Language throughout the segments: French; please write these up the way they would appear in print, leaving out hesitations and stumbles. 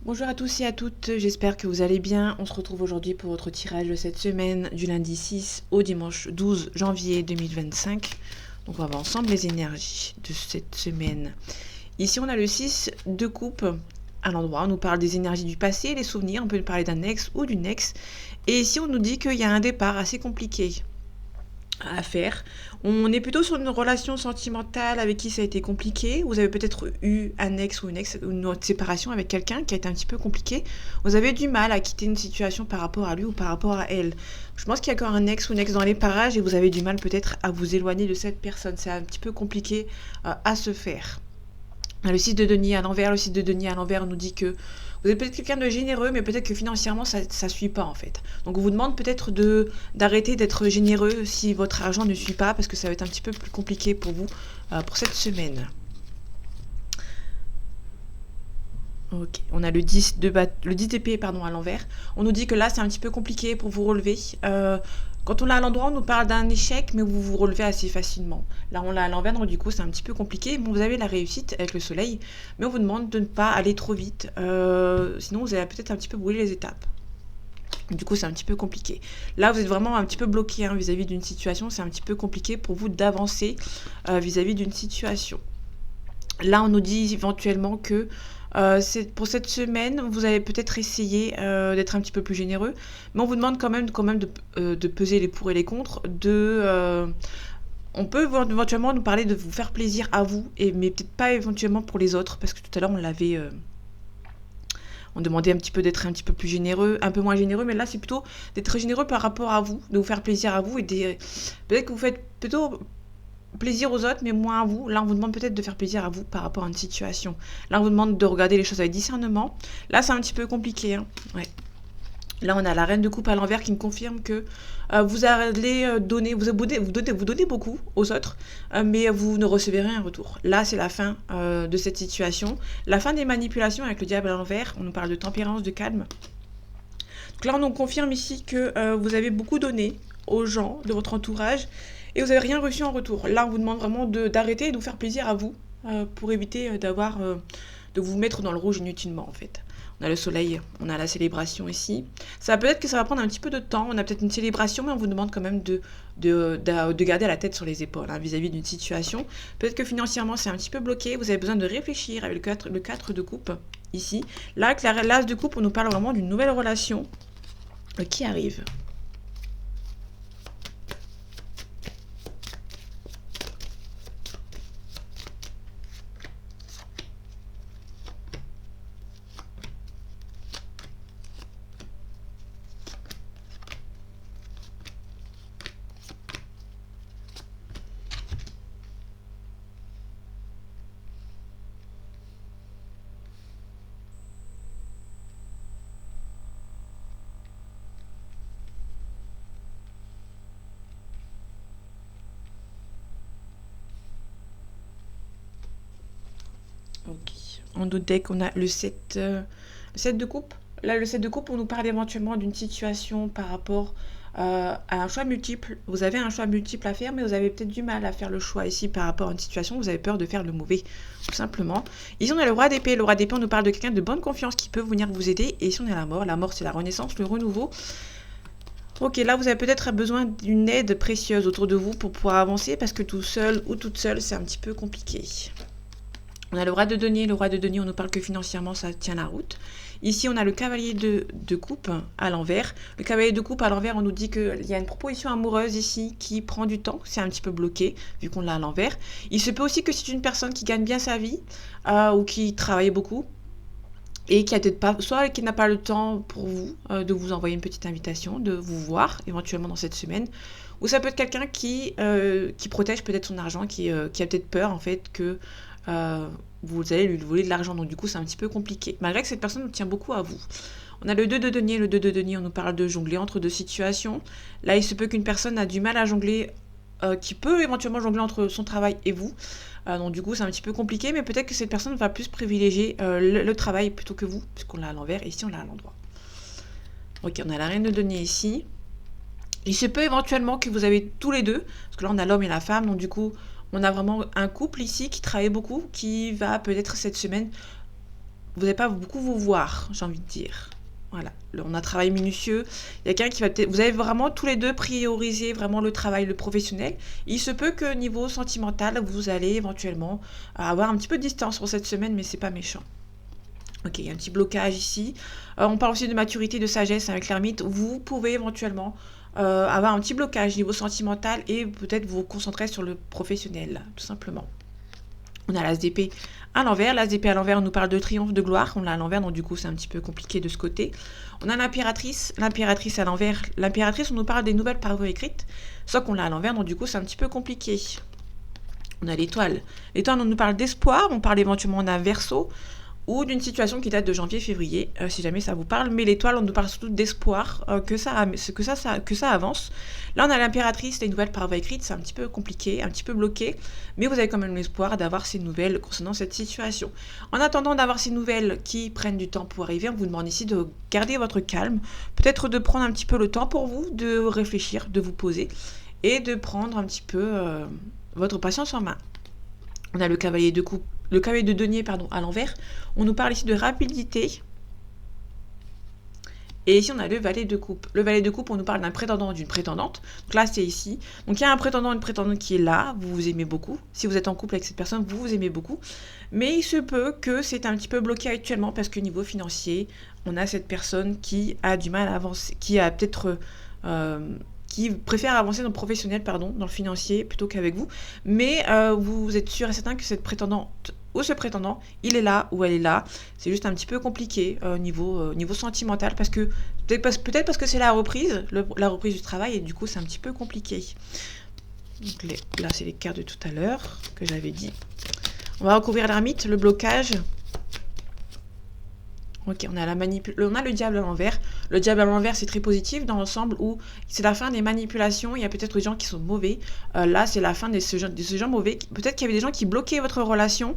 Bonjour à tous et à toutes, j'espère que vous allez bien. On se retrouve aujourd'hui pour votre tirage de cette semaine du lundi 6 au dimanche 12 janvier 2025. Donc on va voir ensemble les énergies de cette semaine. Ici on a le 6 de coupe à l'endroit, on nous parle des énergies du passé, les souvenirs, on peut parler d'un ex ou d'une ex. Et ici on nous dit qu'il y a un départ assez compliqué à faire. On est plutôt sur une relation sentimentale avec qui ça a été compliqué. Vous avez peut-être eu un ex ou une autre séparation avec quelqu'un qui a été un petit peu compliqué. Vous avez du mal à quitter une situation par rapport à lui ou par rapport à elle. Je pense qu'il y a encore un ex ou une ex dans les parages et vous avez du mal peut-être à vous éloigner de cette personne. C'est un petit peu compliqué à se faire. Le site de Denis à l'envers, nous dit que vous êtes peut-être quelqu'un de généreux, mais peut-être que financièrement, ça ne suit pas en fait. Donc on vous demande peut-être d'arrêter d'être généreux si votre argent ne suit pas, parce que ça va être un petit peu plus compliqué pour vous pour cette semaine. Ok, on a le 10 d'épée pardon, à l'envers. On nous dit que là, c'est un petit peu compliqué pour vous relever. Quand on l'a à l'endroit, on nous parle d'un échec, mais vous vous relevez assez facilement. Là, on l'a à l'envers, donc du coup, c'est un petit peu compliqué. Bon, vous avez la réussite avec le soleil, mais on vous demande de ne pas aller trop vite. Sinon, vous allez peut-être un petit peu brûler les étapes. Du coup, c'est un petit peu compliqué. Là, vous êtes vraiment un petit peu bloqué vis-à-vis d'une situation. C'est un petit peu compliqué pour vous d'avancer vis-à-vis d'une situation. Là, on nous dit éventuellement que pour cette semaine, vous allez peut-être essayer d'être un petit peu plus généreux, mais on vous demande quand même de peser les pour et les contre. On peut éventuellement nous parler de vous faire plaisir à vous, mais peut-être pas éventuellement pour les autres, parce que tout à l'heure on demandait un petit peu d'être un petit peu plus généreux, un peu moins généreux, mais là c'est plutôt d'être généreux par rapport à vous, de vous faire plaisir à vous, peut-être que vous faites plutôt plaisir aux autres, mais moins à vous. Là, on vous demande peut-être de faire plaisir à vous par rapport à une situation. Là, on vous demande de regarder les choses avec discernement. Là, c'est un petit peu compliqué. Ouais. Là, on a la reine de coupe à l'envers qui me confirme que vous allez donner, vous donnez beaucoup aux autres, mais vous ne recevez rien en retour. Là, c'est la fin de cette situation. La fin des manipulations avec le diable à l'envers. On nous parle de tempérance, de calme. Donc là, on nous confirme ici que vous avez beaucoup donné aux gens de votre entourage et vous n'avez rien reçu en retour. Là, on vous demande vraiment d'arrêter et de vous faire plaisir à vous pour éviter de vous mettre dans le rouge inutilement en fait. On a le soleil, on a la célébration ici. Ça peut-être que ça va prendre un petit peu de temps. On a peut-être une célébration, mais on vous demande quand même de garder la tête sur les épaules vis-à-vis d'une situation. Peut-être que financièrement, c'est un petit peu bloqué. Vous avez besoin de réfléchir avec le 4 de coupe ici. Là, avec l'as de coupe, on nous parle vraiment d'une nouvelle relation qui arrive. Ok. En d'autres decks, on a le 7 de coupe. Là, le 7 de coupe, on nous parle éventuellement d'une situation par rapport à un choix multiple. Vous avez un choix multiple à faire, mais vous avez peut-être du mal à faire le choix ici par rapport à une situation. Vous avez peur de faire le mauvais, tout simplement. Ici, on a le roi d'épée. Le roi d'épée, on nous parle de quelqu'un de bonne confiance qui peut venir vous aider. Et ici, on a la mort, c'est la renaissance, le renouveau. Ok, là, vous avez peut-être besoin d'une aide précieuse autour de vous pour pouvoir avancer, parce que tout seul ou toute seule, c'est un petit peu compliqué. On a le roi de denier. Le roi de denier, on nous parle que financièrement, ça tient la route. Ici, on a le cavalier de coupe à l'envers. Le cavalier de coupe à l'envers, on nous dit qu'il y a une proposition amoureuse ici qui prend du temps. C'est un petit peu bloqué, vu qu'on l'a à l'envers. Il se peut aussi que c'est une personne qui gagne bien sa vie ou qui travaille beaucoup et qui a peut-être pas, soit qui n'a pas le temps pour vous de vous envoyer une petite invitation, de vous voir éventuellement dans cette semaine. Ou ça peut être quelqu'un qui protège peut-être son argent, qui a peut-être peur en fait que vous allez lui voler de l'argent. Donc du coup, c'est un petit peu compliqué. Malgré que cette personne tient beaucoup à vous. On a le 2 de denier. Le 2 de denier, on nous parle de jongler entre deux situations. Là, il se peut qu'une personne a du mal à jongler, qui peut éventuellement jongler entre son travail et vous. Donc du coup, c'est un petit peu compliqué, mais peut-être que cette personne va plus privilégier le travail plutôt que vous, puisqu'on l'a à l'envers et ici, on l'a à l'endroit. Ok, on a la reine de denier ici. Il se peut éventuellement que vous avez tous les deux, parce que là, on a l'homme et la femme, donc du coup, on a vraiment un couple ici qui travaille beaucoup, qui va peut-être cette semaine vous n'allez pas beaucoup vous voir, j'ai envie de dire. Voilà, on a un travail minutieux. Il y a quelqu'un qui va peut-être... Vous avez vraiment tous les deux priorisé vraiment le travail, le professionnel. Il se peut que niveau sentimental, vous allez éventuellement avoir un petit peu de distance pour cette semaine, mais c'est pas méchant. Ok, il y a un petit blocage ici. On parle aussi de maturité, de sagesse avec l'ermite. Vous pouvez éventuellement avoir un petit blocage niveau sentimental et peut-être vous concentrer sur le professionnel, tout simplement. On a l'as d'épée à l'envers. L'as d'épée à l'envers, on nous parle de triomphe, de gloire. On l'a à l'envers, donc du coup, c'est un petit peu compliqué de ce côté. On a l'impératrice. L'impératrice à l'envers. L'impératrice, on nous parle des nouvelles par voie écrite. Sauf qu'on l'a à l'envers, donc du coup, c'est un petit peu compliqué. On a l'étoile. L'étoile, on nous parle d'espoir. On parle éventuellement d'un verseau ou d'une situation qui date de janvier-février, si jamais ça vous parle. Mais l'étoile, on nous parle surtout d'espoir, que ça avance. Là, on a l'impératrice, les nouvelles par voie écrite, c'est un petit peu compliqué, un petit peu bloqué, mais vous avez quand même l'espoir d'avoir ces nouvelles concernant cette situation. En attendant d'avoir ces nouvelles qui prennent du temps pour arriver, on vous demande ici de garder votre calme, peut-être de prendre un petit peu le temps pour vous, de réfléchir, de vous poser, et de prendre un petit peu votre patience en main. On a le cavalier de coupe. Le cavalier de denier, à l'envers. On nous parle ici de rapidité. Et ici, on a le valet de coupe. Le valet de coupe, on nous parle d'un prétendant ou d'une prétendante. Donc là, c'est ici. Donc il y a un prétendant, une prétendante qui est là. Vous vous aimez beaucoup. Si vous êtes en couple avec cette personne, vous vous aimez beaucoup. Mais il se peut que c'est un petit peu bloqué actuellement parce que niveau financier, on a cette personne qui a du mal à avancer, qui a peut-être... qui préfère avancer dans le professionnel, dans le financier, plutôt qu'avec vous. Mais vous êtes sûr et certain que cette prétendante ou ce prétendant, il est là ou elle est là. C'est juste un petit peu compliqué niveau sentimental, parce que peut-être parce que c'est la reprise du travail, et du coup c'est un petit peu compliqué. Donc là c'est les cartes de tout à l'heure que j'avais dit. On va recouvrir l'ermite, le blocage. Ok, on a le diable à l'envers. Le diable à l'envers, c'est très positif dans l'ensemble, où c'est la fin des manipulations. Il y a peut-être des gens qui sont mauvais. Là, c'est la fin de ce genre mauvais. Peut-être qu'il y avait des gens qui bloquaient votre relation.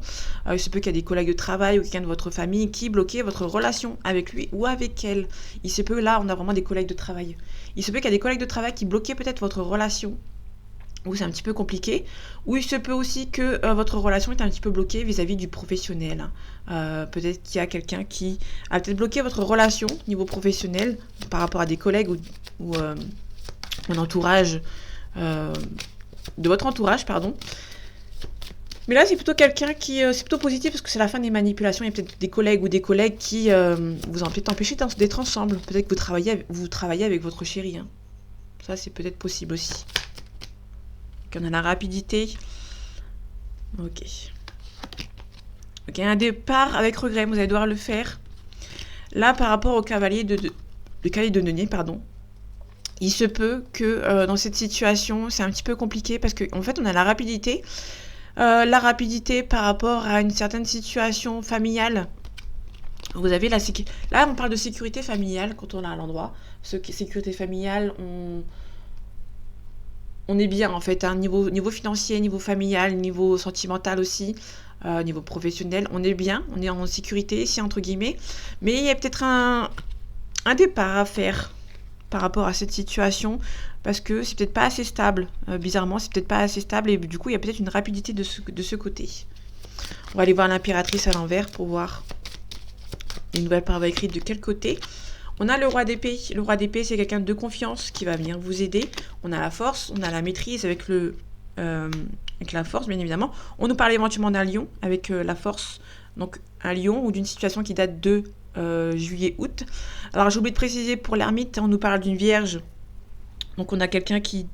Il se peut qu'il y a des collègues de travail ou quelqu'un de votre famille qui bloquait votre relation avec lui ou avec elle. Il se peut, là, on a vraiment des collègues de travail. Il se peut qu'il y a des collègues de travail qui bloquaient peut-être votre relation, où c'est un petit peu compliqué, ou il se peut aussi que votre relation est un petit peu bloquée vis-à-vis du professionnel. Peut-être qu'il y a quelqu'un qui a peut-être bloqué votre relation niveau professionnel par rapport à des collègues ou un entourage, de votre entourage, Mais là, c'est plutôt quelqu'un qui... c'est plutôt positif parce que c'est la fin des manipulations. Il y a peut-être des collègues ou des collègues qui vous ont peut-être empêché d'être ensemble. Peut-être que vous travaillez avec votre chéri. Ça, c'est peut-être possible aussi. On a la rapidité. Ok, un départ avec regret, vous allez devoir le faire. Là, par rapport au cavalier de denier, il se peut que dans cette situation, c'est un petit peu compliqué parce qu'en fait, on a la rapidité. La rapidité par rapport à une certaine situation familiale. Vous avez là, on parle de sécurité familiale quand on est à l'endroit. Sécurité familiale, on est bien en fait, niveau financier, niveau familial, niveau sentimental aussi, niveau professionnel, on est bien, on est en sécurité ici entre guillemets, mais il y a peut-être un départ à faire par rapport à cette situation, parce que c'est peut-être pas assez stable, bizarrement c'est peut-être pas assez stable, et du coup il y a peut-être une rapidité de ce côté. On va aller voir l'impératrice à l'envers pour voir une nouvelle par voie écrite de quel côté. On a le roi d'épée. Le roi d'épée, c'est quelqu'un de confiance qui va venir vous aider. On a la force, on a la maîtrise avec la force, bien évidemment. On nous parle éventuellement d'un lion avec la force. Donc un lion ou d'une situation qui date de juillet-août. Alors j'ai oublié de préciser pour l'ermite, on nous parle d'une vierge. Donc on a quelqu'un qui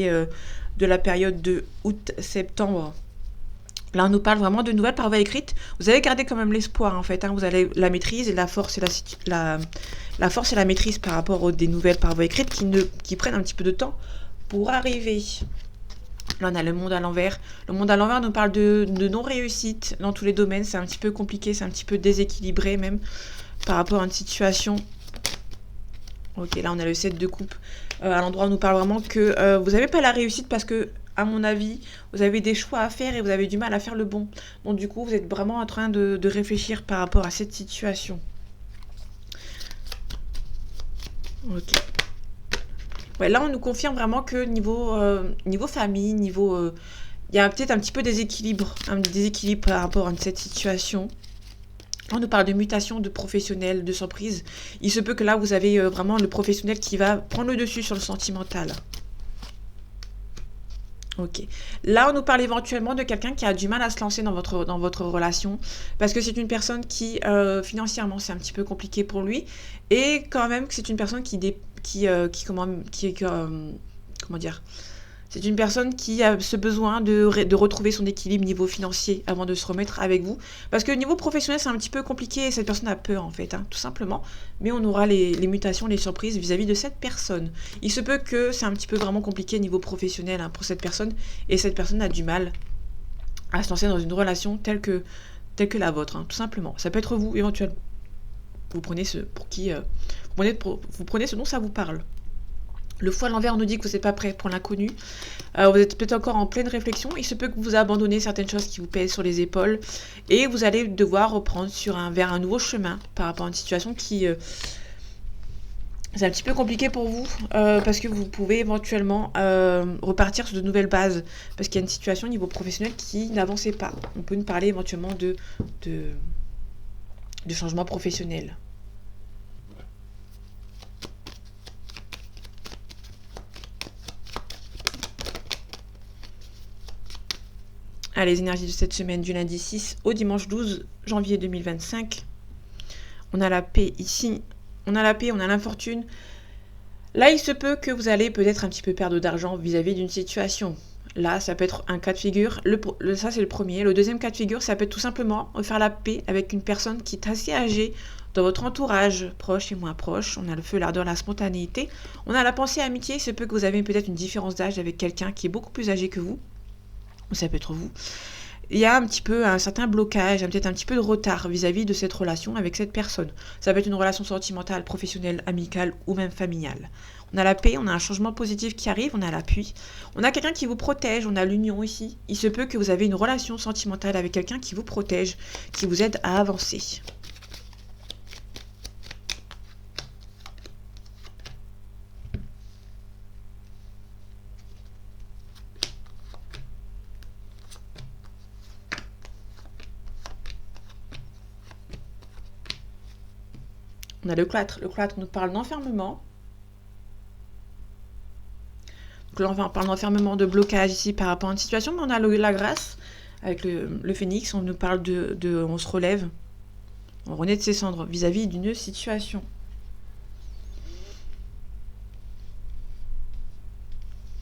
est de la période de août-septembre. Là, on nous parle vraiment de nouvelles par voie écrite. Vous avez gardé quand même l'espoir, en fait. Vous avez la maîtrise et la force et la force et la maîtrise par rapport aux des nouvelles par voie écrite qui prennent un petit peu de temps pour arriver. Là, on a le monde à l'envers. Le monde à l'envers nous parle de non-réussite dans tous les domaines. C'est un petit peu compliqué, c'est un petit peu déséquilibré même par rapport à une situation. Ok, là, on a le 7 de coupe. À l'endroit, on nous parle vraiment que vous n'avez pas la réussite parce que, à mon avis, vous avez des choix à faire et vous avez du mal à faire le bon. Donc du coup, vous êtes vraiment en train de réfléchir par rapport à cette situation. Ok. Ouais, là, on nous confirme vraiment que niveau famille, il y a peut-être un petit peu déséquilibre par rapport à cette situation. On nous parle de mutation, de professionnel, de surprise. Il se peut que là, vous avez vraiment le professionnel qui va prendre le dessus sur le sentimental. Ok. Là, on nous parle éventuellement de quelqu'un qui a du mal à se lancer dans votre relation, parce que c'est une personne qui, financièrement, c'est un petit peu compliqué pour lui, et quand même que c'est une personne comment dire, c'est une personne qui a ce besoin de retrouver son équilibre niveau financier avant de se remettre avec vous. Parce que niveau professionnel, c'est un petit peu compliqué et cette personne a peur en fait, hein, tout simplement. Mais on aura les mutations, les surprises vis-à-vis de cette personne. Il se peut que c'est un petit peu vraiment compliqué niveau professionnel, hein, pour cette personne. Et cette personne a du mal à se lancer dans une relation telle que la vôtre, hein, tout simplement. Ça peut être vous éventuellement. Vous prenez vous prenez ce dont ça vous parle. Le fou à l'envers nous dit que vous n'êtes pas prêt pour l'inconnu. Vous êtes peut-être encore en pleine réflexion. Il se peut que vous abandonnez certaines choses qui vous pèsent sur les épaules. Et vous allez devoir reprendre vers un nouveau chemin par rapport à une situation qui... c'est un petit peu compliqué pour vous. Parce que vous pouvez éventuellement repartir sur de nouvelles bases. Parce qu'il y a une situation au niveau professionnel qui n'avançait pas. On peut nous parler éventuellement de changement professionnel. Les énergies de cette semaine du lundi 6 au dimanche 12 janvier 2025. On a la paix ici. On a la paix, on a l'infortune. Là, il se peut que vous allez peut-être un petit peu perdre d'argent vis-à-vis d'une situation. Là, ça peut être un cas de figure. Ça, c'est le premier. Le deuxième cas de figure, ça peut être tout simplement faire la paix avec une personne qui est assez âgée dans votre entourage, proche et moins proche. On a le feu, l'ardeur, la spontanéité. On a la pensée amitié. Il se peut que vous avez peut-être une différence d'âge avec quelqu'un qui est beaucoup plus âgé que vous. Ça peut être vous. Il y a un certain blocage, peut-être un petit peu de retard vis-à-vis de cette relation avec cette personne. Ça peut être une relation sentimentale, professionnelle, amicale ou même familiale. On a la paix, on a un changement positif qui arrive, on a l'appui. On a quelqu'un qui vous protège, on a l'union ici. Il se peut que vous avez une relation sentimentale avec quelqu'un qui vous protège, qui vous aide à avancer. On a le cloître. Le cloître nous parle d'enfermement. Donc là, on parle d'enfermement, de blocage ici par rapport à une situation, mais on a la grâce avec le phénix. On nous parle on se relève, on renaît de ses cendres vis-à-vis d'une situation.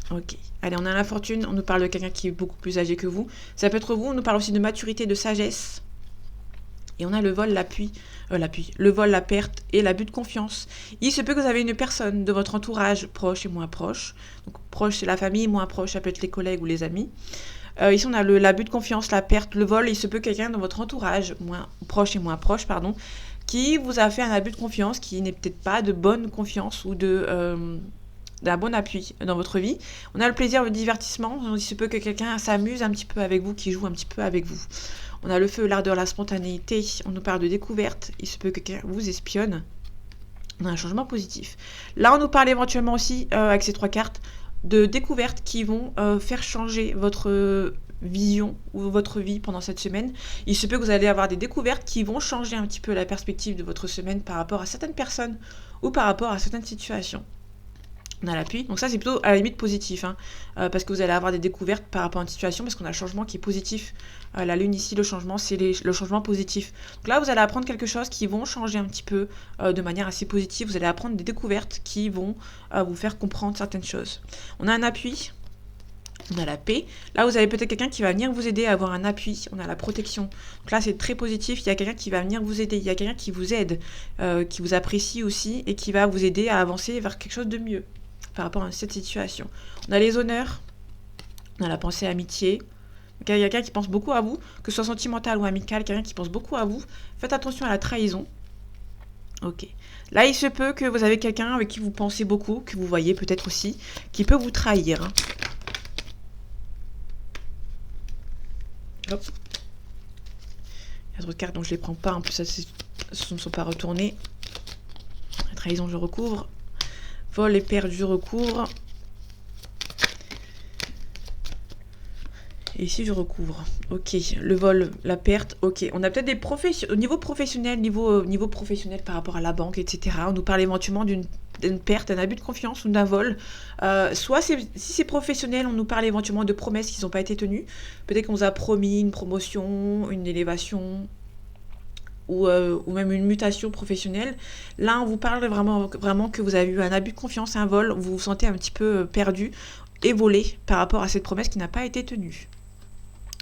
Ok. Allez, on a la fortune. On nous parle de quelqu'un qui est beaucoup plus âgé que vous. Ça peut être vous. On nous parle aussi de maturité, de sagesse. Et on a le vol, le vol, la perte et l'abus de confiance. Il se peut que vous avez une personne de votre entourage proche et moins proche. Donc proche c'est la famille, moins proche ça peut être les collègues ou les amis. Ici on a l'abus de confiance, la perte, le vol. Il se peut quelqu'un de votre entourage, moins proche et moins proche, qui vous a fait un abus de confiance, qui n'est peut-être pas de bonne confiance ou d'un bon appui dans votre vie. On a le plaisir, le divertissement. Il se peut que quelqu'un s'amuse un petit peu avec vous, qui joue un petit peu avec vous. On a le feu, l'ardeur, la spontanéité. On nous parle de découverte. Il se peut que quelqu'un vous espionne. On a un changement positif. Là, on nous parle éventuellement aussi, avec ces 3 cartes, de découvertes qui vont faire changer votre vision ou votre vie pendant cette semaine. Il se peut que vous allez avoir des découvertes qui vont changer un petit peu la perspective de votre semaine par rapport à certaines personnes ou par rapport à certaines situations. On a l'appui, donc ça c'est plutôt à la limite positif, hein, parce que vous allez avoir des découvertes par rapport à une situation, parce qu'on a le changement qui est positif. La lune ici, le changement, c'est le changement positif. Donc là vous allez apprendre quelque chose qui vont changer un petit peu de manière assez positive. Vous allez apprendre des découvertes qui vont vous faire comprendre certaines choses. On a un appui, on a la paix. Là vous avez peut-être quelqu'un qui va venir vous aider à avoir un appui. On a la protection. Donc là c'est très positif, il y a quelqu'un qui va venir vous aider, il y a quelqu'un qui vous aide, qui vous apprécie aussi et qui va vous aider à avancer vers quelque chose de mieux par rapport à cette situation. On a les honneurs, on a la pensée amitié. Donc, il y a quelqu'un qui pense beaucoup à vous, que ce soit sentimental ou amical, quelqu'un qui pense beaucoup à vous. Faites attention à la trahison. Ok. Là, il se peut que vous avez quelqu'un avec qui vous pensez beaucoup, que vous voyez peut-être aussi, qui peut vous trahir. Hop. Il y a d'autres cartes, donc je ne les prends pas. En plus, ce ne sont pas retournées. La trahison, je recouvre. Vol et perdu recours. Et ici, je recouvre. Ok, le vol, la perte. Ok, on a peut-être des au niveau professionnel, niveau professionnel par rapport à la banque, etc. On nous parle éventuellement d'une perte, d'un abus de confiance ou d'un vol. Soit si c'est professionnel, on nous parle éventuellement de promesses qui n'ont pas été tenues. Peut-être qu'on vous a promis une promotion, une élévation ou même une mutation professionnelle. Là, on vous parle vraiment que vous avez eu un abus de confiance, un vol. Vous vous sentez un petit peu perdu et volé par rapport à cette promesse qui n'a pas été tenue.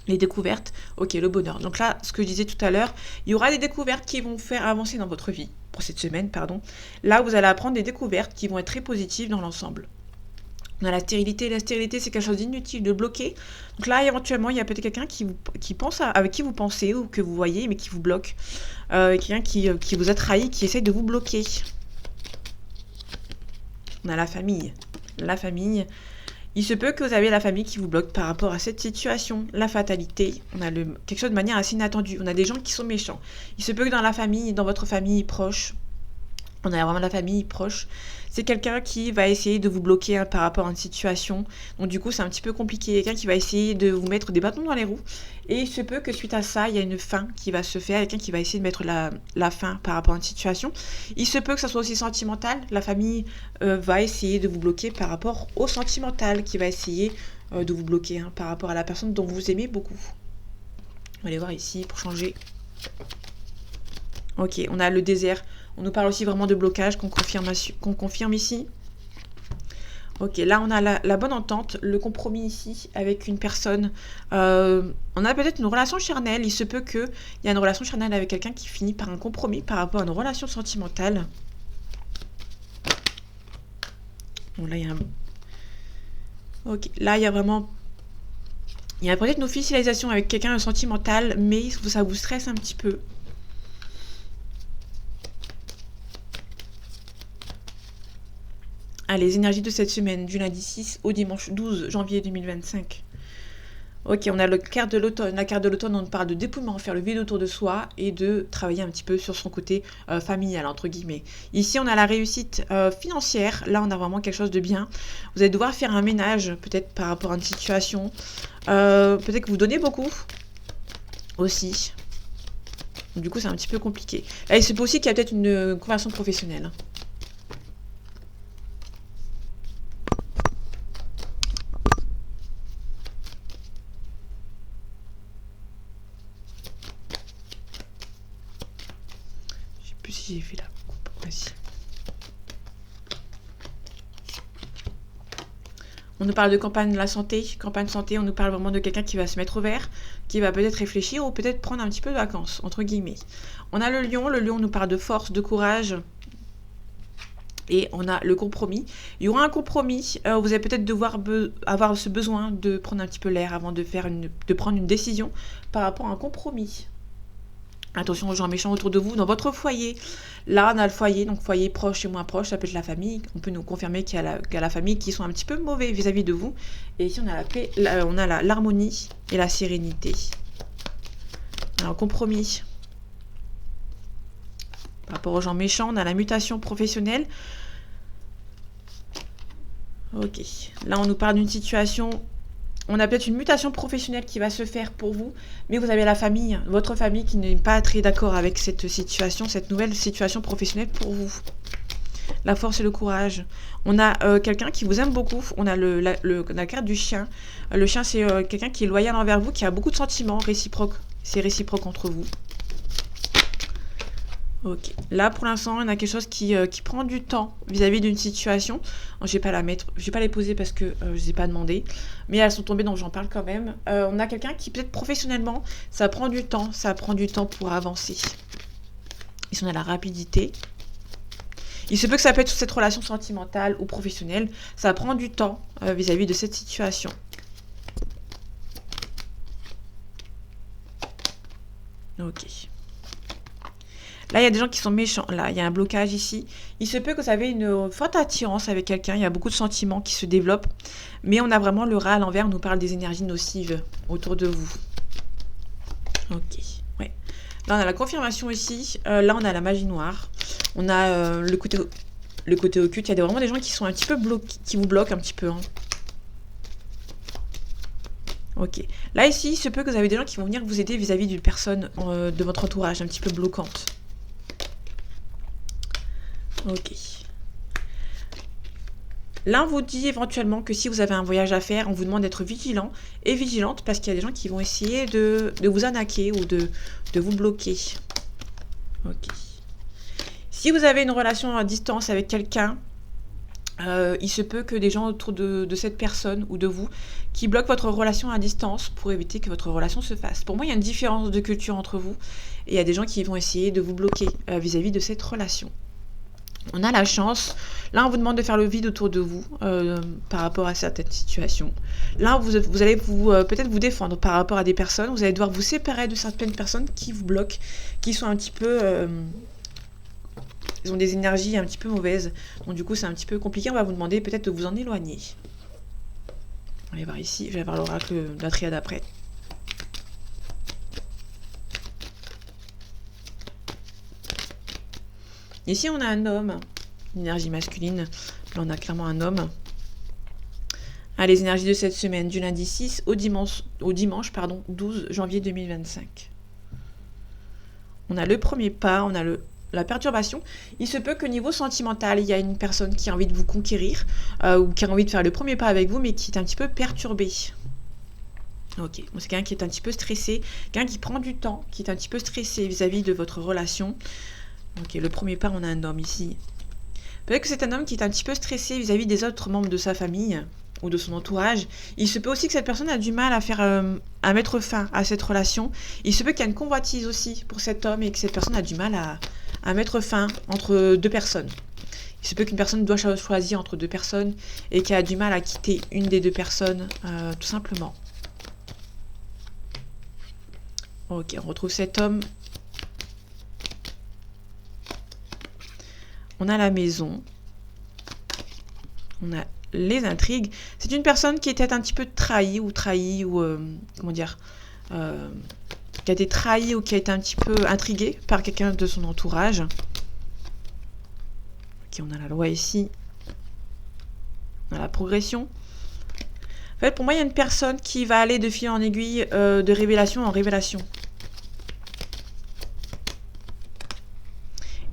Les découvertes, ok, le bonheur. Donc là, ce que je disais tout à l'heure, il y aura des découvertes qui vont faire avancer dans votre vie, pour cette semaine, pardon. Là, vous allez apprendre des découvertes qui vont être très positives dans l'ensemble. On a la stérilité. La stérilité, c'est quelque chose d'inutile, de bloquer. Donc là, éventuellement, il y a peut-être quelqu'un qui pense avec qui vous pensez ou que vous voyez, mais qui vous bloque. Quelqu'un qui vous a trahi, qui essaye de vous bloquer. On a la famille. La famille. Il se peut que vous avez la famille qui vous bloque par rapport à cette situation. La fatalité, on a quelque chose de manière assez inattendue. On a des gens qui sont méchants. Il se peut que dans la famille, dans votre famille proche, on a vraiment la famille proche, c'est quelqu'un qui va essayer de vous bloquer par rapport à une situation. Donc du coup, c'est un petit peu compliqué. Quelqu'un qui va essayer de vous mettre des bâtons dans les roues. Et il se peut que suite à ça, il y a une fin qui va se faire. Quelqu'un qui va essayer de mettre la fin par rapport à une situation. Il se peut que ça soit aussi sentimental. La famille va essayer de vous bloquer par rapport au sentimental, qui va essayer de vous bloquer par rapport à la personne dont vous aimez beaucoup. On va aller voir ici pour changer. Ok, on a le désert. On nous parle aussi vraiment de blocage qu'on confirme ici. Ok, là on a la bonne entente, le compromis ici avec une personne. On a peut-être une relation charnelle. Il se peut qu'il y ait une relation charnelle avec quelqu'un qui finit par un compromis par rapport à une relation sentimentale. Bon, là il y a un... Ok, là il y a vraiment... Il y a peut-être une officialisation avec quelqu'un de sentimental, mais ça vous stresse un petit peu. Ah, les énergies de cette semaine, du lundi 6 au dimanche 12 janvier 2025. Ok, on a la carte de l'automne. La carte de l'automne, on parle de dépouillement, faire le vide autour de soi et de travailler un petit peu sur son côté familial, entre guillemets. Ici, on a la réussite financière. Là, on a vraiment quelque chose de bien. Vous allez devoir faire un ménage, peut-être par rapport à une situation. Peut-être que vous donnez beaucoup aussi. Du coup, c'est un petit peu compliqué. Là, il se peut aussi qu'il y a peut-être une conversion professionnelle. J'ai fait la coupe aussi. On nous parle de campagne de la santé. Campagne santé, on nous parle vraiment de quelqu'un qui va se mettre au vert, qui va peut-être réfléchir ou peut-être prendre un petit peu de vacances, entre guillemets. On a le lion. Le lion nous parle de force, de courage. Et on a le compromis. Il y aura un compromis. Vous allez peut-être devoir avoir ce besoin de prendre un petit peu l'air avant de prendre une décision par rapport à un compromis. Attention aux gens méchants autour de vous, dans votre foyer. Là, on a le foyer, donc foyer proche et moins proche, ça peut être la famille. On peut nous confirmer qu'il y a la famille qui sont un petit peu mauvais vis-à-vis de vous. Et ici, on a la paix, on a l'harmonie et la sérénité. Alors, compromis. Par rapport aux gens méchants, on a la mutation professionnelle. Ok. Là, on nous parle d'une situation... On a peut-être une mutation professionnelle qui va se faire pour vous, mais vous avez la famille, votre famille qui n'est pas très d'accord avec cette situation, cette nouvelle situation professionnelle pour vous. La force et le courage. On a quelqu'un qui vous aime beaucoup. On a la carte du chien. Le chien, c'est quelqu'un qui est loyal envers vous, qui a beaucoup de sentiments réciproques. C'est réciproque entre vous. Ok. Là, pour l'instant, on a quelque chose qui prend du temps vis-à-vis d'une situation. Je vais pas la mettre, je vais pas les poser parce que je les ai pas demandé, mais elles sont tombées, donc j'en parle quand même. On a quelqu'un qui peut-être professionnellement, ça prend du temps pour avancer. Ici, on a la rapidité. Il se peut que ça peut être sur cette relation sentimentale ou professionnelle. Ça prend du temps vis-à-vis de cette situation. Ok. Là, il y a des gens qui sont méchants. Là, il y a un blocage ici. Il se peut que vous avez une forte attirance avec quelqu'un. Il y a beaucoup de sentiments qui se développent. Mais on a vraiment le rat à l'envers. On nous parle des énergies nocives autour de vous. Ok. Ouais. Là, on a la confirmation ici. Là, on a la magie noire. On a le côté occulte. Il y a vraiment des gens qui sont un petit peu bloqués, qui vous bloquent un petit peu. Hein. Ok. Là, ici, il se peut que vous avez des gens qui vont venir vous aider vis-à-vis d'une personne de votre entourage, un petit peu bloquante. Ok. Là, on vous dit éventuellement que si vous avez un voyage à faire, on vous demande d'être vigilant et vigilante parce qu'il y a des gens qui vont essayer de vous arnaquer ou de vous bloquer. Ok. Si vous avez une relation à distance avec quelqu'un, il se peut que des gens autour de cette personne ou de vous qui bloquent votre relation à distance pour éviter que votre relation se fasse. Pour moi, il y a une différence de culture entre vous et il y a des gens qui vont essayer de vous bloquer vis-à-vis de cette relation. On a la chance. Là, on vous demande de faire le vide autour de vous par rapport à certaines situations. Là, vous allez peut-être vous défendre par rapport à des personnes. Vous allez devoir vous séparer de certaines personnes qui vous bloquent, qui sont un petit peu... ils ont des énergies un petit peu mauvaises. Donc du coup, c'est un petit peu compliqué. On va vous demander peut-être de vous en éloigner. On va voir ici. Je vais voir l'oracle de la triade après. Ici, on a un homme, une énergie masculine. Là, on a clairement un homme. Ah, les énergies de cette semaine, du lundi 6 au dimanche 12 janvier 2025. On a le premier pas, on a la perturbation. Il se peut que niveau sentimental, il y a une personne qui a envie de vous conquérir ou qui a envie de faire le premier pas avec vous, mais qui est un petit peu perturbée. Ok, bon, c'est quelqu'un qui est un petit peu stressé, quelqu'un qui prend du temps, qui est un petit peu stressé vis-à-vis de votre relation. Ok, le premier pas, on a un homme ici. Peut-être que c'est un homme qui est un petit peu stressé vis-à-vis des autres membres de sa famille ou de son entourage. Il se peut aussi que cette personne a du mal à mettre fin à cette relation. Il se peut qu'il y ait une convoitise aussi pour cet homme et que cette personne a du mal à mettre fin entre deux personnes. Il se peut qu'une personne doit choisir entre deux personnes et qu'elle a du mal à quitter une des deux personnes, tout simplement. Ok, on retrouve cet homme. On a la maison. On a les intrigues. C'est une personne qui était un petit peu trahie ou comment dire, qui a été trahie ou qui a été un petit peu intriguée par quelqu'un de son entourage. Ok, on a la loi ici. On a la progression. En fait, pour moi, il y a une personne qui va aller de fil en aiguille, de révélation en révélation.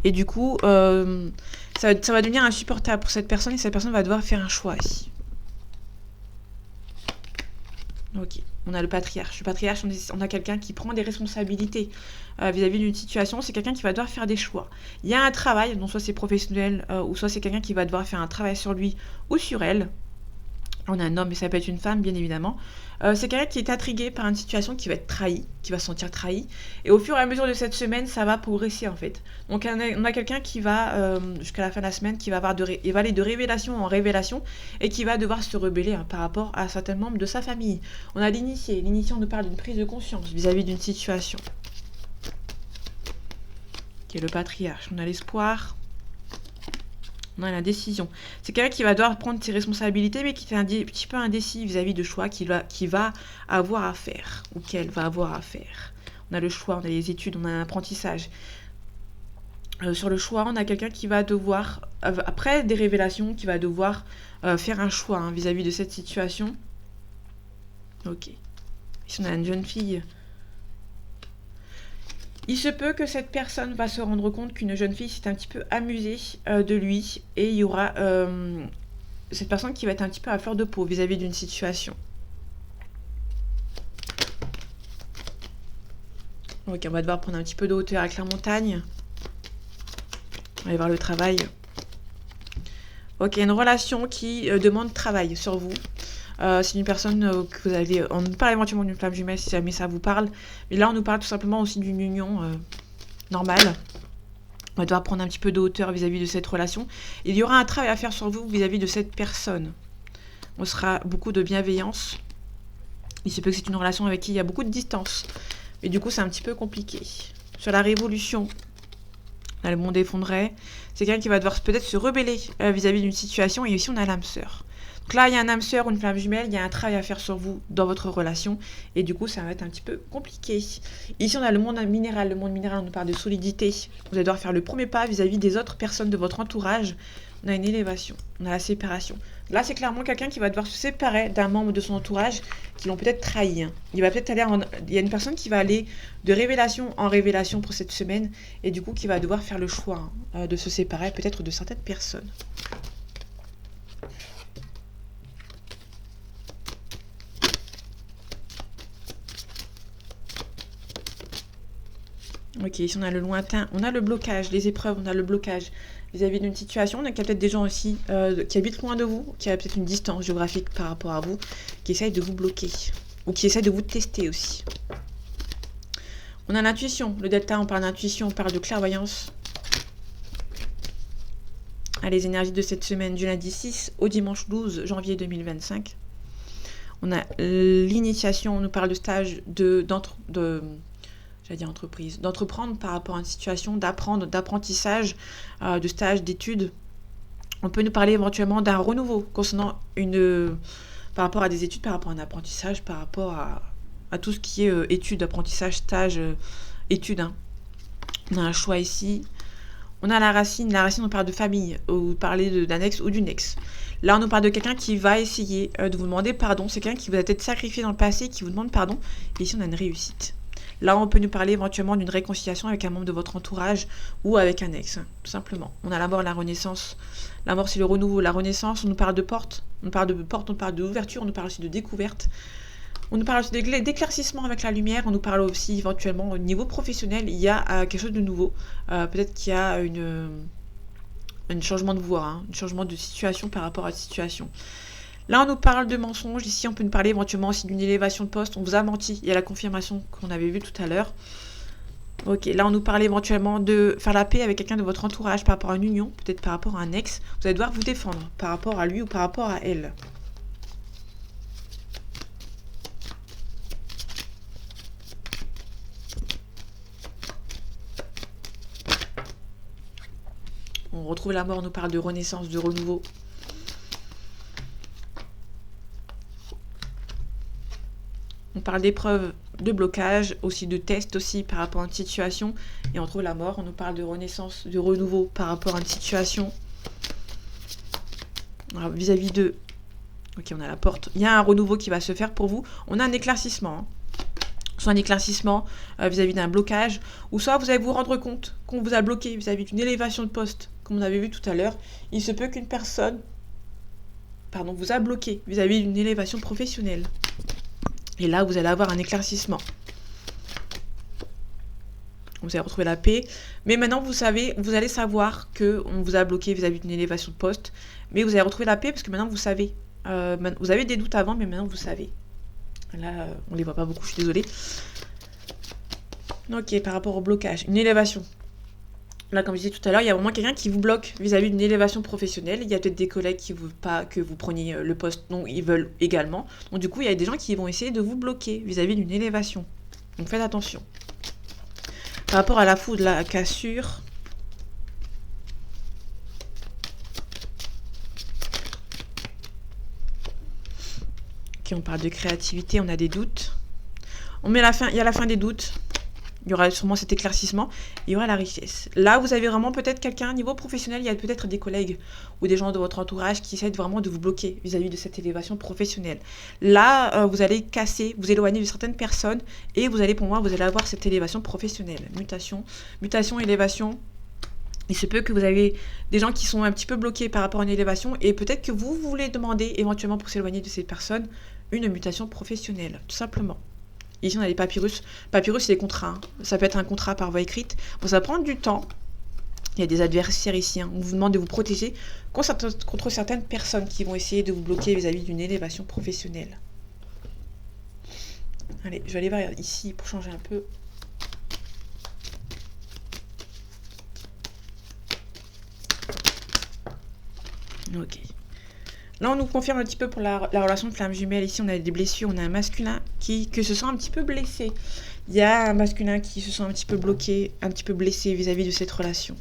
Et du coup, ça va devenir insupportable pour cette personne et cette personne va devoir faire un choix ici. Ok, on a le patriarche. Le patriarche, on a quelqu'un qui prend des responsabilités vis-à-vis d'une situation. C'est quelqu'un qui va devoir faire des choix. Il y a un travail, donc soit c'est professionnel ou soit c'est quelqu'un qui va devoir faire un travail sur lui ou sur elle. On a un homme, mais ça peut être une femme, bien évidemment. C'est quelqu'un qui est intrigué par une situation qui va être trahie, qui va se sentir trahi. Et au fur et à mesure de cette semaine, ça va progresser, en fait. Donc, on a quelqu'un qui va, jusqu'à la fin de la semaine, qui va il va aller de révélation en révélation et qui va devoir se rebeller par rapport à certains membres de sa famille. On a l'initié. L'initié, on nous parle d'une prise de conscience vis-à-vis d'une situation. Qui est le patriarche. On a l'espoir. On a la décision. C'est quelqu'un qui va devoir prendre ses responsabilités, mais qui est un petit peu indécis vis-à-vis de choix qu'il va avoir à faire, ou qu'elle va avoir à faire. On a le choix, on a les études, on a l'apprentissage. Sur le choix, on a quelqu'un qui va devoir, après des révélations, qui va devoir faire un choix vis-à-vis de cette situation. Ok. Ici, on a une jeune fille. Il se peut que cette personne va se rendre compte qu'une jeune fille s'est un petit peu amusée de lui et il y aura cette personne qui va être un petit peu à fleur de peau vis-à-vis d'une situation. Ok, on va devoir prendre un petit peu de hauteur avec la montagne. On va aller voir le travail. Ok, une relation qui demande travail sur vous. C'est une personne que vous avez... On nous parle éventuellement d'une flamme jumelle si jamais ça vous parle. Mais là, on nous parle tout simplement aussi d'une union normale. On va devoir prendre un petit peu de hauteur vis-à-vis de cette relation. Il y aura un travail à faire sur vous vis-à-vis de cette personne. On sera beaucoup de bienveillance. Il se peut que c'est une relation avec qui il y a beaucoup de distance. Mais du coup, c'est un petit peu compliqué. Sur la révolution, là, le monde effondré. C'est quelqu'un qui va devoir peut-être se rebeller vis-à-vis d'une situation. Et ici, on a l'âme sœur. Donc là, il y a un âme sœur ou une flamme jumelle, il y a un travail à faire sur vous dans votre relation. Et du coup, ça va être un petit peu compliqué. Ici, on a le monde minéral. Le monde minéral, on nous parle de solidité. Vous allez devoir faire le premier pas vis-à-vis des autres personnes de votre entourage on a une élévation, on a la séparation. Là, c'est clairement quelqu'un qui va devoir se séparer d'un membre de son entourage qui l'ont peut-être trahi. Hein. Il va peut-être aller il y a une personne qui va aller de révélation en révélation pour cette semaine et du coup qui va devoir faire le choix de se séparer peut-être de certaines personnes. Ok, ici on a le lointain, on a le blocage, les épreuves, on a le blocage vis-à-vis d'une situation. On a peut-être des gens aussi qui habitent loin de vous, qui a peut-être une distance géographique par rapport à vous, qui essayent de vous bloquer ou qui essayent de vous tester aussi. On a l'intuition, le delta, on parle d'intuition, on parle de clairvoyance. À les énergies de cette semaine du lundi 6 au dimanche 12 janvier 2025. On a l'initiation, on nous parle de stage entreprise, d'entreprendre par rapport à une situation, d'apprendre, d'apprentissage, de stage, d'études. On peut nous parler éventuellement d'un renouveau concernant par rapport à des études, par rapport à un apprentissage, par rapport à tout ce qui est études, apprentissage, stage, études. Hein. On a un choix ici. On a la racine on parle de famille, ou parler d'un ex ou d'une ex. Là, on nous parle de quelqu'un qui va essayer de vous demander pardon. C'est quelqu'un qui vous a peut-être sacrifié dans le passé, qui vous demande pardon. Et ici, on a une réussite. Là, on peut nous parler éventuellement d'une réconciliation avec un membre de votre entourage ou avec un ex, tout simplement. On a la mort, la renaissance. La mort, c'est le renouveau. La renaissance, on nous parle de porte. On nous parle de porte, on nous parle d'ouverture, on nous parle aussi de découverte. On nous parle aussi d'éclaircissement avec la lumière. On nous parle aussi éventuellement au niveau professionnel, il y a quelque chose de nouveau. Peut-être qu'il y a un changement de voie, un changement de situation par rapport à la situation. Là, on nous parle de mensonges. Ici, on peut nous parler éventuellement aussi d'une élévation de poste. On vous a menti. Il y a la confirmation qu'on avait vue tout à l'heure. Ok, là, on nous parle éventuellement de faire la paix avec quelqu'un de votre entourage par rapport à une union, peut-être par rapport à un ex. Vous allez devoir vous défendre par rapport à lui ou par rapport à elle. On retrouve la mort, on nous parle de renaissance, de renouveau. On parle d'épreuves, de blocage, aussi de tests aussi par rapport à une situation. Et on trouve la mort, on nous parle de renaissance, de renouveau par rapport à une situation. Vis-à-vis de... Ok, on a la porte. Il y a un renouveau qui va se faire pour vous. On a un éclaircissement. Hein. Soit un éclaircissement vis-à-vis d'un blocage, ou soit vous allez vous rendre compte qu'on vous a bloqué vis-à-vis d'une élévation de poste, comme on avait vu tout à l'heure. Il se peut qu'une personne vous a bloqué vis-à-vis d'une élévation professionnelle. Et là, vous allez avoir un éclaircissement. Vous allez retrouver la paix. Mais maintenant, vous allez savoir qu'on vous a bloqué vis-à-vis d'une élévation de poste. Mais vous allez retrouver la paix parce que maintenant, vous savez. Vous avez des doutes avant, mais maintenant, vous savez. Là, on ne les voit pas beaucoup, je suis désolée. Ok, par rapport au blocage. Une élévation. Là, comme je disais tout à l'heure, il y a vraiment quelqu'un qui vous bloque vis-à-vis d'une élévation professionnelle. Il y a peut-être des collègues qui ne veulent pas que vous preniez le poste dont ils veulent également. Donc du coup, il y a des gens qui vont essayer de vous bloquer vis-à-vis d'une élévation. Donc faites attention. Par rapport à la foudre, la cassure. Ok, on parle de créativité, on a des doutes. Il y a la fin des doutes. Il y aura sûrement cet éclaircissement, il y aura la richesse. Là, vous avez vraiment peut-être quelqu'un, niveau professionnel, il y a peut-être des collègues ou des gens de votre entourage qui essaient vraiment de vous bloquer vis-à-vis de cette élévation professionnelle. Là, vous allez casser, vous éloigner de certaines personnes et vous allez avoir cette élévation professionnelle. Mutation, élévation. Il se peut que vous avez des gens qui sont un petit peu bloqués par rapport à une élévation et peut-être que vous voulez demander éventuellement pour s'éloigner de ces personnes une mutation professionnelle, tout simplement. Ici, on a les papyrus. Papyrus, c'est des contrats. Hein. Ça peut être un contrat par voie écrite. Bon, ça prend du temps. Il y a des adversaires ici. Hein. On vous demande de vous protéger contre certaines personnes qui vont essayer de vous bloquer vis-à-vis d'une élévation professionnelle. Allez, je vais aller voir ici pour changer un peu. Ok. Là, on nous confirme un petit peu pour la relation de flamme jumelle. Ici, on a des blessures. On a un masculin qui se sent un petit peu blessé. Il y a un masculin qui se sent un petit peu bloqué, un petit peu blessé vis-à-vis de cette relation.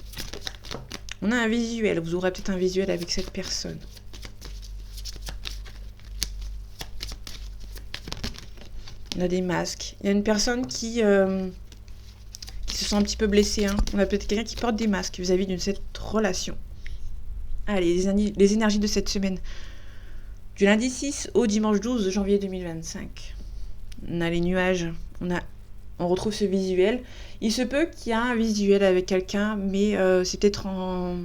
On a un visuel. Vous aurez peut-être un visuel avec cette personne. On a des masques. Il y a une personne qui se sent un petit peu blessée. Hein. On a peut-être quelqu'un qui porte des masques vis-à-vis de cette relation. Allez, les énergies de cette semaine. Du lundi 6 au dimanche 12 janvier 2025. On a les nuages, on retrouve ce visuel. Il se peut qu'il y ait un visuel avec quelqu'un, mais c'est peut-être en...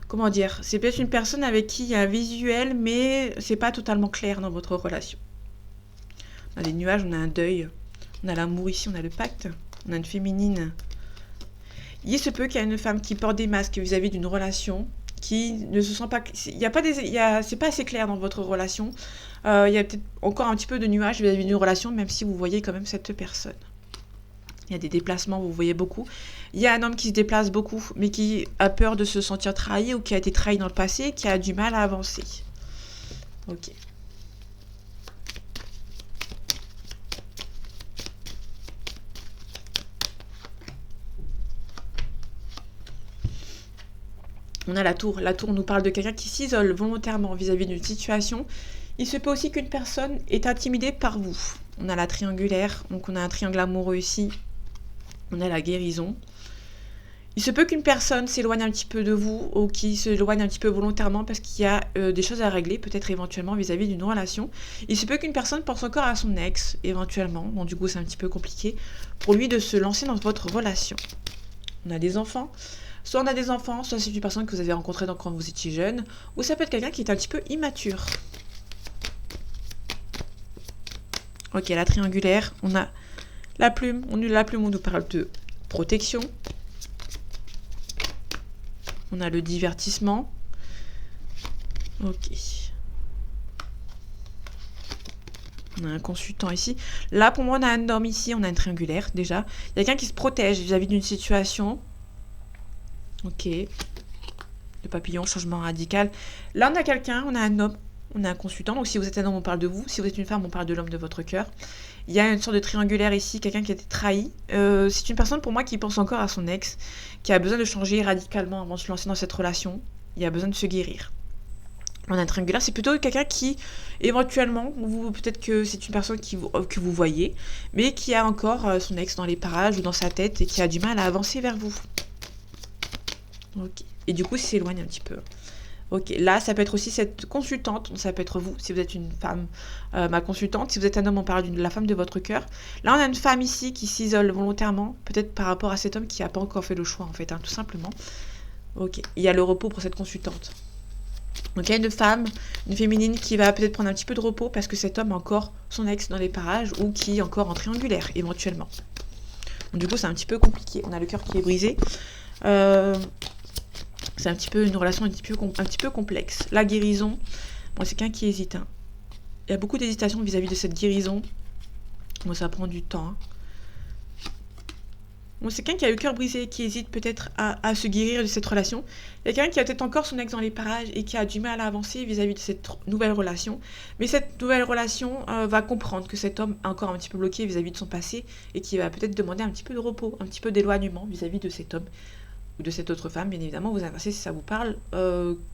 Comment dire? C'est peut-être une personne avec qui il y a un visuel, mais c'est pas totalement clair dans votre relation. On a des nuages, on a un deuil, on a l'amour ici, on a le pacte, on a une féminine. Il se peut qu'il y ait une femme qui porte des masques vis-à-vis d'une relation, qui ne se sent pas... c'est pas assez clair dans votre relation. Il y a peut-être encore un petit peu de nuages vis-à-vis d'une relation, même si vous voyez quand même cette personne. Il y a des déplacements, vous voyez beaucoup. Il y a un homme qui se déplace beaucoup, mais qui a peur de se sentir trahi ou qui a été trahi dans le passé, qui a du mal à avancer. Ok. On a la tour. La tour nous parle de quelqu'un qui s'isole volontairement vis-à-vis d'une situation. Il se peut aussi qu'une personne est intimidée par vous. On a la triangulaire, donc on a un triangle amoureux ici. On a la guérison. Il se peut qu'une personne s'éloigne un petit peu de vous ou qui s'éloigne un petit peu volontairement parce qu'il y a des choses à régler, peut-être éventuellement vis-à-vis d'une relation. Il se peut qu'une personne pense encore à son ex, éventuellement. Bon, du coup, c'est un petit peu compliqué pour lui de se lancer dans votre relation. On a des enfants. Soit on a des enfants, soit c'est une personne que vous avez rencontrée quand vous étiez jeune, ou ça peut être quelqu'un qui est un petit peu immature. Ok, la triangulaire, on a la plume. On nous parle de protection. On a le divertissement. Ok. On a un consultant ici. Là, pour moi, on a un homme ici. On a une triangulaire, déjà. Il y a quelqu'un qui se protège vis-à-vis d'une situation. Ok. Le papillon, changement radical. Là, on a quelqu'un. On a un homme. On a un consultant. Donc, si vous êtes un homme, on parle de vous. Si vous êtes une femme, on parle de l'homme de votre cœur. Il y a une sorte de triangulaire ici. Quelqu'un qui a été trahi. C'est une personne, pour moi, qui pense encore à son ex. Qui a besoin de changer radicalement avant de se lancer dans cette relation. Il a besoin de se guérir. On a un triangulaire, c'est plutôt quelqu'un qui, éventuellement, peut-être que c'est une personne que vous voyez, mais qui a encore son ex dans les parages ou dans sa tête et qui a du mal à avancer vers vous. Ok. Et du coup, il s'éloigne un petit peu. Ok. Là, ça peut être aussi cette consultante, ça peut être vous, si vous êtes une femme, ma consultante. Si vous êtes un homme, on parle de la femme de votre cœur. Là, on a une femme ici qui s'isole volontairement, peut-être par rapport à cet homme qui n'a pas encore fait le choix, en fait, tout simplement. Ok. Il y a le repos pour cette consultante. Donc il y a une femme, une féminine qui va peut-être prendre un petit peu de repos parce que cet homme a encore son ex dans les parages ou qui est encore en triangulaire éventuellement. Donc du coup c'est un petit peu compliqué, on a le cœur qui est brisé. C'est un petit peu une relation un petit peu complexe. La guérison, bon, c'est quelqu'un qui hésite. Il y a beaucoup d'hésitation vis-à-vis de cette guérison. Bon, ça prend du temps. Bon, c'est quelqu'un qui a le cœur brisé et qui hésite peut-être à se guérir de cette relation. Il y a quelqu'un qui a peut-être encore son ex dans les parages et qui a du mal à avancer vis-à-vis de cette nouvelle relation. Mais cette nouvelle relation va comprendre que cet homme est encore un petit peu bloqué vis-à-vis de son passé et qui va peut-être demander un petit peu de repos, un petit peu d'éloignement vis-à-vis de cet homme ou de cette autre femme. Bien évidemment, vous inversez si ça vous parle.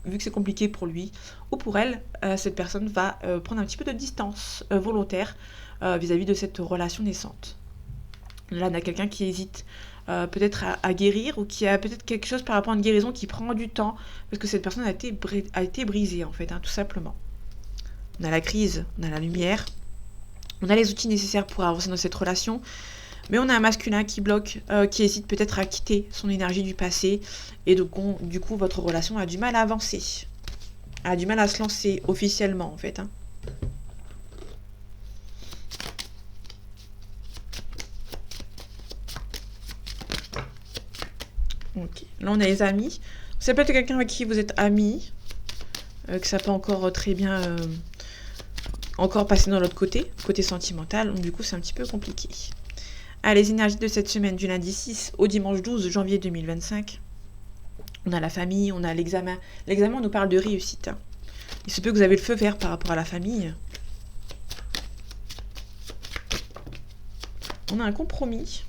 Vu que c'est compliqué pour lui ou pour elle, cette personne va prendre un petit peu de distance volontaire vis-à-vis de cette relation naissante. Là, on a quelqu'un qui hésite peut-être à guérir ou qui a peut-être quelque chose par rapport à une guérison qui prend du temps parce que cette personne a été brisée, en fait, tout simplement. On a la crise, on a la lumière, on a les outils nécessaires pour avancer dans cette relation, mais on a un masculin qui bloque, qui hésite peut-être à quitter son énergie du passé et donc, du coup, votre relation a du mal à avancer, a du mal à se lancer officiellement, en fait. Ok. Là, on a les amis. Ça peut être quelqu'un avec qui vous êtes amis, que ça peut encore très bien encore passer dans l'autre côté sentimental. Donc, du coup, c'est un petit peu compliqué. Ah, les énergies de cette semaine, du lundi 6 au dimanche 12 janvier 2025. On a la famille, on a l'examen. L'examen, on nous parle de réussite. Il se peut que vous avez le feu vert par rapport à la famille. On a un compromis.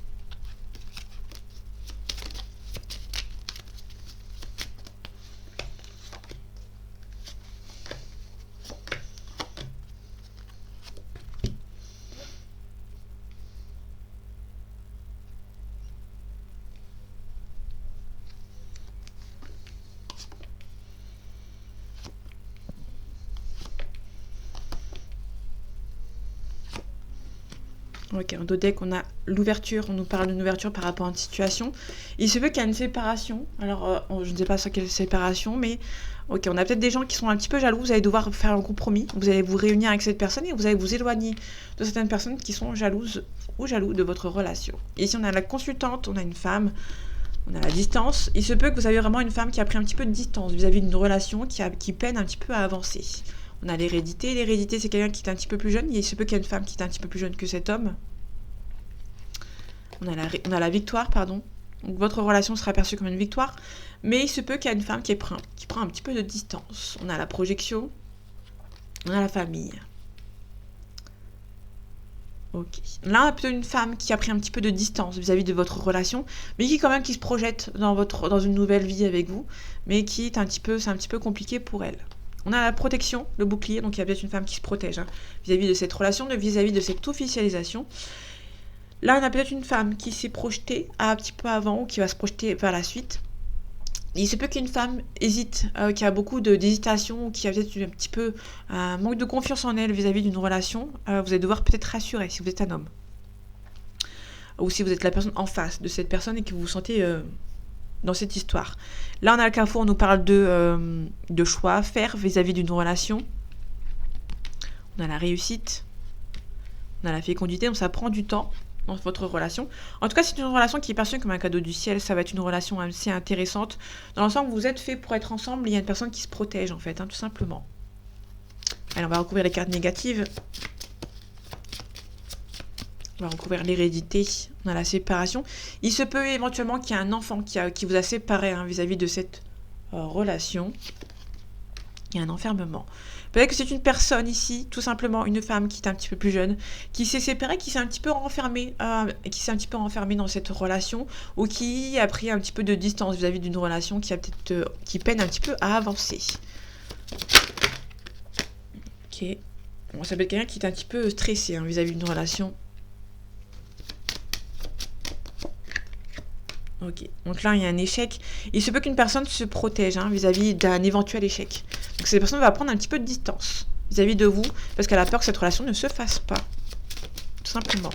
Ok, en dos deck, on a l'ouverture, on nous parle d'une ouverture par rapport à une situation. Il se peut qu'il y ait une séparation. Alors, je ne sais pas sur quelle séparation, mais ok, on a peut-être des gens qui sont un petit peu jaloux. Vous allez devoir faire un compromis. Vous allez vous réunir avec cette personne et vous allez vous éloigner de certaines personnes qui sont jalouses ou jaloux de votre relation. Ici, on a la consultante, on a une femme, on a la distance. Il se peut que vous ayez vraiment une femme qui a pris un petit peu de distance vis-à-vis d'une relation qui peine un petit peu à avancer. On a l'hérédité. L'hérédité, c'est quelqu'un qui est un petit peu plus jeune. Il se peut qu'il y ait une femme qui est un petit peu plus jeune que cet homme. On a la victoire, pardon. Donc votre relation sera perçue comme une victoire. Mais il se peut qu'il y ait une femme qui prend un petit peu de distance. On a la projection. On a la famille. Ok. Là, on a plutôt une femme qui a pris un petit peu de distance vis-à-vis de votre relation, mais qui quand même qui se projette dans une nouvelle vie avec vous, mais qui est c'est un petit peu compliqué pour elle. On a la protection, le bouclier, donc il y a peut-être une femme qui se protège vis-à-vis de cette relation, vis-à-vis de cette officialisation. Là, on a peut-être une femme qui s'est projetée un petit peu avant ou qui va se projeter vers la suite. Il se peut qu'une femme hésite, qui a beaucoup d'hésitation, ou qui a peut-être un petit peu un manque de confiance en elle vis-à-vis d'une relation. Vous allez devoir peut-être rassurer si vous êtes un homme. Ou si vous êtes la personne en face de cette personne et que vous vous sentez dans cette histoire. Là, on a le carrefour, on nous parle de choix à faire vis-à-vis d'une relation. On a la réussite. On a la fécondité, donc ça prend du temps dans votre relation. En tout cas, c'est une relation qui est perçue comme un cadeau du ciel. Ça va être une relation assez intéressante. Dans l'ensemble, vous êtes fait pour être ensemble. Il y a une personne qui se protège, en fait, tout simplement. Allez, on va recouvrir les cartes négatives. On va recouvrir l'hérédité. On a la séparation. Il se peut éventuellement qu'il y ait un enfant qui vous a séparé vis-à-vis de cette relation. Il y a un enfermement. Peut-être que c'est une personne ici, tout simplement une femme qui est un petit peu plus jeune, qui s'est séparée, qui s'est un petit peu renfermée, dans cette relation, ou qui a pris un petit peu de distance vis-à-vis d'une relation qui peine un petit peu à avancer. Ok. Bon, ça peut être quelqu'un qui est un petit peu stressé vis-à-vis d'une relation. Ok, donc là il y a un échec. Il se peut qu'une personne se protège vis-à-vis d'un éventuel échec. Donc cette personne va prendre un petit peu de distance vis-à-vis de vous parce qu'elle a peur que cette relation ne se fasse pas. Tout simplement.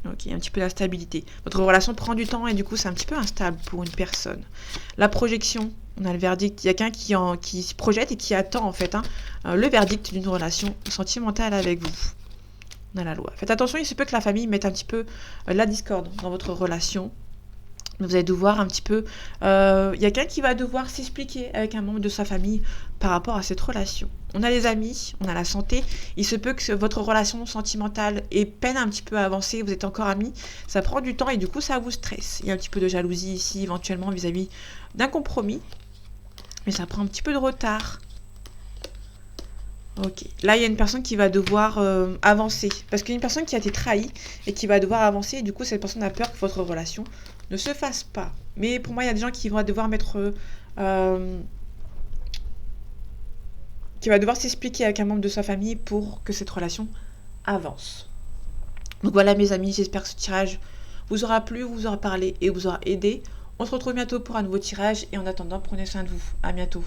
Ok, il y a un petit peu d'instabilité. Votre relation prend du temps et du coup c'est un petit peu instable pour une personne. La projection, on a le verdict. Il y a quelqu'un qui se projette et qui attend en fait le verdict d'une relation sentimentale avec vous. On a la loi. Faites attention, il se peut que la famille mette un petit peu la discorde dans votre relation. Vous allez devoir un petit peu... Il y a quelqu'un qui va devoir s'expliquer avec un membre de sa famille par rapport à cette relation. On a les amis, on a la santé. Il se peut que votre relation sentimentale peine un petit peu à avancer. Vous êtes encore amis. Ça prend du temps et du coup, ça vous stresse. Il y a un petit peu de jalousie ici, éventuellement, vis-à-vis d'un compromis. Mais ça prend un petit peu de retard. Ok. Là, il y a une personne qui va devoir avancer. Parce qu'il y a une personne qui a été trahie et qui va devoir avancer. Et du coup, cette personne a peur que votre relation ne se fasse pas. Mais pour moi, il y a des gens qui vont devoir qui va devoir s'expliquer avec un membre de sa famille pour que cette relation avance. Donc voilà, mes amis, j'espère que ce tirage vous aura plu, vous aura parlé et vous aura aidé. On se retrouve bientôt pour un nouveau tirage. Et en attendant, prenez soin de vous. À bientôt.